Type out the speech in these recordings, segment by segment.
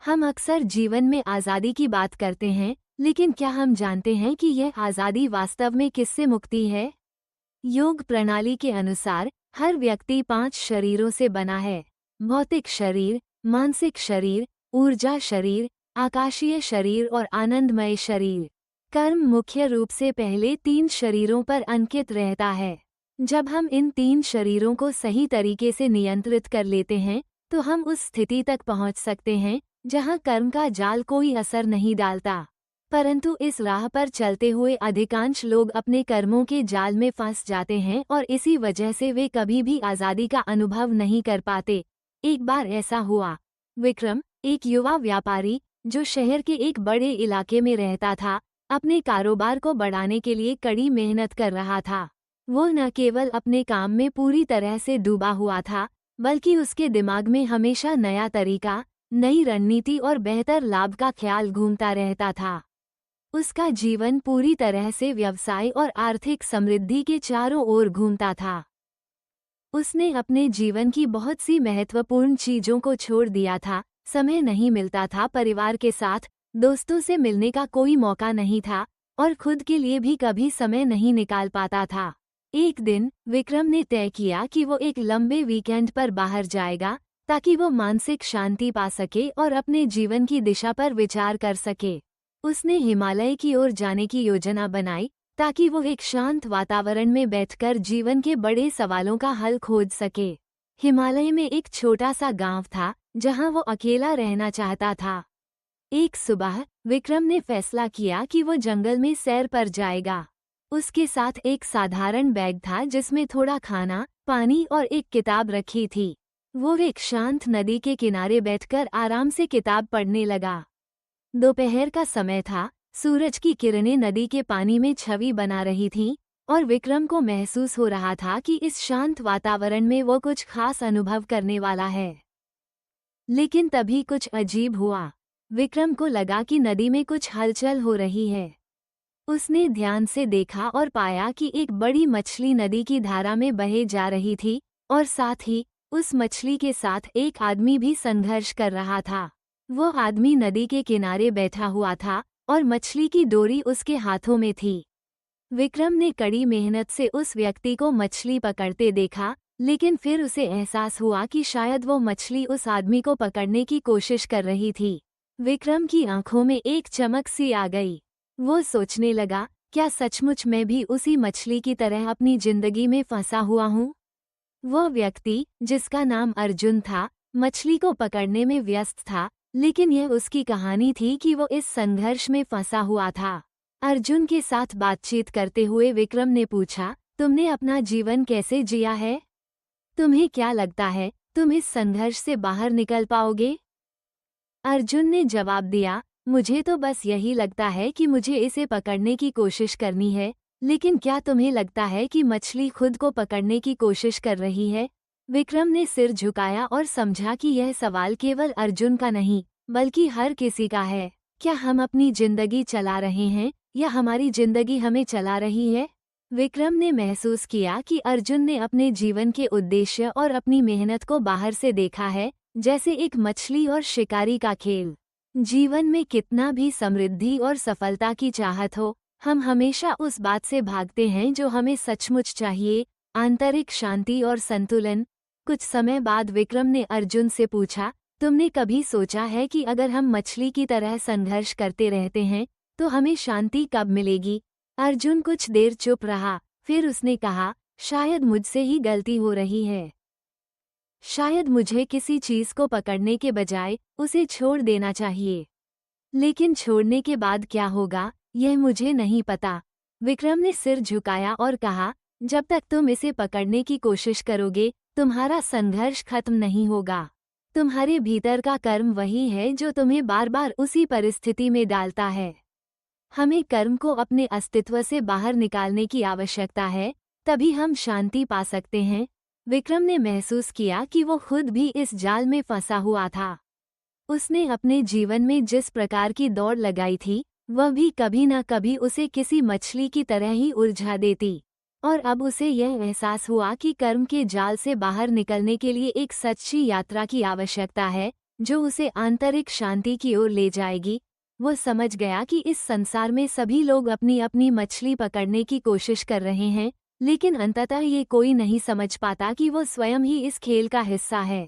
हम अक्सर जीवन में आज़ादी की बात करते हैं, लेकिन क्या हम जानते हैं कि यह आज़ादी वास्तव में किससे मुक्ति है? योग प्रणाली के अनुसार हर व्यक्ति 5 शरीरों से बना है। भौतिक शरीर, मानसिक शरीर, ऊर्जा शरीर, आकाशीय शरीर और आनंदमय शरीर। कर्म मुख्य रूप से पहले 3 शरीरों पर अंकित रहता है। जब हम इन 3 शरीरों को सही तरीके से नियंत्रित कर लेते हैं, तो हम उस स्थिति तक पहुंच सकते हैं जहां कर्म का जाल कोई असर नहीं डालता। परंतु इस राह पर चलते हुए अधिकांश लोग अपने कर्मों के जाल में फंस जाते हैं और इसी वजह से वे कभी भी आज़ादी का अनुभव नहीं कर पाते। एक बार ऐसा हुआ। विक्रम, एक युवा व्यापारी जो शहर के एक बड़े इलाके में रहता था, अपने कारोबार को बढ़ाने के लिए कड़ी मेहनत कर रहा था। वो न केवल अपने काम में पूरी तरह से डूबा हुआ था, बल्कि उसके दिमाग में हमेशा नया तरीका, नई रणनीति और बेहतर लाभ का ख्याल घूमता रहता था। उसका जीवन पूरी तरह से व्यवसाय और आर्थिक समृद्धि के चारों ओर घूमता था। उसने अपने जीवन की बहुत सी महत्वपूर्ण चीजों को छोड़ दिया था। समय नहीं मिलता था, परिवार के साथ दोस्तों से मिलने का कोई मौका नहीं था और खुद के लिए भी कभी समय नहीं निकाल पाता था। एक दिन विक्रम ने तय किया कि वो एक लंबे वीकेंड पर बाहर जाएगा, ताकि वो मानसिक शांति पा सके और अपने जीवन की दिशा पर विचार कर सके। उसने हिमालय की ओर जाने की योजना बनाई, ताकि वो एक शांत वातावरण में बैठकर जीवन के बड़े सवालों का हल खोज सके। हिमालय में एक छोटा सा गांव था, जहां वो अकेला रहना चाहता था। एक सुबह विक्रम ने फैसला किया कि वो जंगल में सैर पर जाएगा। उसके साथ एक साधारण बैग था, जिसमें थोड़ा खाना, पानी और एक किताब रखी थी। वो एक शांत नदी के किनारे बैठकर आराम से किताब पढ़ने लगा। दोपहर का समय था, सूरज की किरणें नदी के पानी में छवि बना रही थीं और विक्रम को महसूस हो रहा था कि इस शांत वातावरण में वो कुछ खास अनुभव करने वाला है। लेकिन तभी कुछ अजीब हुआ। विक्रम को लगा कि नदी में कुछ हलचल हो रही है। उसने ध्यान से देखा और पाया कि एक बड़ी मछली नदी की धारा में बहे जा रही थी और साथ ही उस मछली के साथ एक आदमी भी संघर्ष कर रहा था। वो आदमी नदी के किनारे बैठा हुआ था और मछली की डोरी उसके हाथों में थी। विक्रम ने कड़ी मेहनत से उस व्यक्ति को मछली पकड़ते देखा, लेकिन फिर उसे एहसास हुआ कि शायद वो मछली उस आदमी को पकड़ने की कोशिश कर रही थी। विक्रम की आंखों में एक चमक सी आ गई। वो सोचने लगा, क्या सचमुच मैं भी उसी मछली की तरह अपनी जिंदगी में फंसा हुआ हूँ? वो व्यक्ति, जिसका नाम अर्जुन था, मछली को पकड़ने में व्यस्त था, लेकिन यह उसकी कहानी थी कि वो इस संघर्ष में फंसा हुआ था। अर्जुन के साथ बातचीत करते हुए विक्रम ने पूछा, तुमने अपना जीवन कैसे जिया है? तुम्हें क्या लगता है, तुम इस संघर्ष से बाहर निकल पाओगे? अर्जुन ने जवाब दिया, मुझे तो बस यही लगता है कि मुझे इसे पकड़ने की कोशिश करनी है, लेकिन क्या तुम्हें लगता है कि मछली खुद को पकड़ने की कोशिश कर रही है? विक्रम ने सिर झुकाया और समझा कि यह सवाल केवल अर्जुन का नहीं, बल्कि हर किसी का है। क्या हम अपनी जिंदगी चला रहे हैं या हमारी जिंदगी हमें चला रही है? विक्रम ने महसूस किया कि अर्जुन ने अपने जीवन के उद्देश्य और अपनी मेहनत को बाहर से देखा है, जैसे एक मछली और शिकारी का खेल। जीवन में कितना भी समृद्धि और सफलता की चाहत हो, हम हमेशा उस बात से भागते हैं जो हमें सचमुच चाहिए, आंतरिक शांति और संतुलन। कुछ समय बाद विक्रम ने अर्जुन से पूछा, तुमने कभी सोचा है कि अगर हम मछली की तरह संघर्ष करते रहते हैं, तो हमें शांति कब मिलेगी? अर्जुन कुछ देर चुप रहा, फिर उसने कहा, शायद मुझसे ही गलती हो रही है। शायद मुझे किसी चीज को पकड़ने के बजाय उसे छोड़ देना चाहिए। लेकिन छोड़ने के बाद क्या होगा, यह मुझे नहीं पता। विक्रम ने सिर झुकाया और कहा, जब तक तुम इसे पकड़ने की कोशिश करोगे, तुम्हारा संघर्ष खत्म नहीं होगा। तुम्हारे भीतर का कर्म वही है जो तुम्हें बार बार उसी परिस्थिति में डालता है। हमें कर्म को अपने अस्तित्व से बाहर निकालने की आवश्यकता है, तभी हम शांति पा सकते हैं। विक्रम ने महसूस किया कि वो खुद भी इस जाल में फंसा हुआ था। उसने अपने जीवन में जिस प्रकार की दौड़ लगाई थी, वह भी कभी न कभी उसे किसी मछली की तरह ही उलझा देती। और अब उसे यह एहसास हुआ कि कर्म के जाल से बाहर निकलने के लिए एक सच्ची यात्रा की आवश्यकता है, जो उसे आंतरिक शांति की ओर ले जाएगी। वो समझ गया कि इस संसार में सभी लोग अपनी अपनी मछली पकड़ने की कोशिश कर रहे हैं, लेकिन अंततः ये कोई नहीं समझ पाता कि वो स्वयं ही इस खेल का हिस्सा है।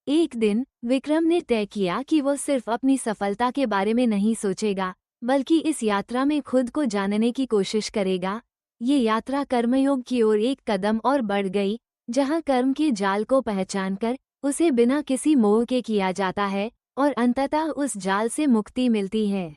एक दिन विक्रम ने तय किया कि वो सिर्फ अपनी सफलता के बारे में नहीं सोचेगा, बल्कि इस यात्रा में खुद को जानने की कोशिश करेगा। ये यात्रा कर्मयोग की ओर एक कदम और बढ़ गई, जहां कर्म के जाल को पहचानकर उसे बिना किसी मोह के किया जाता है और अंततः उस जाल से मुक्ति मिलती है।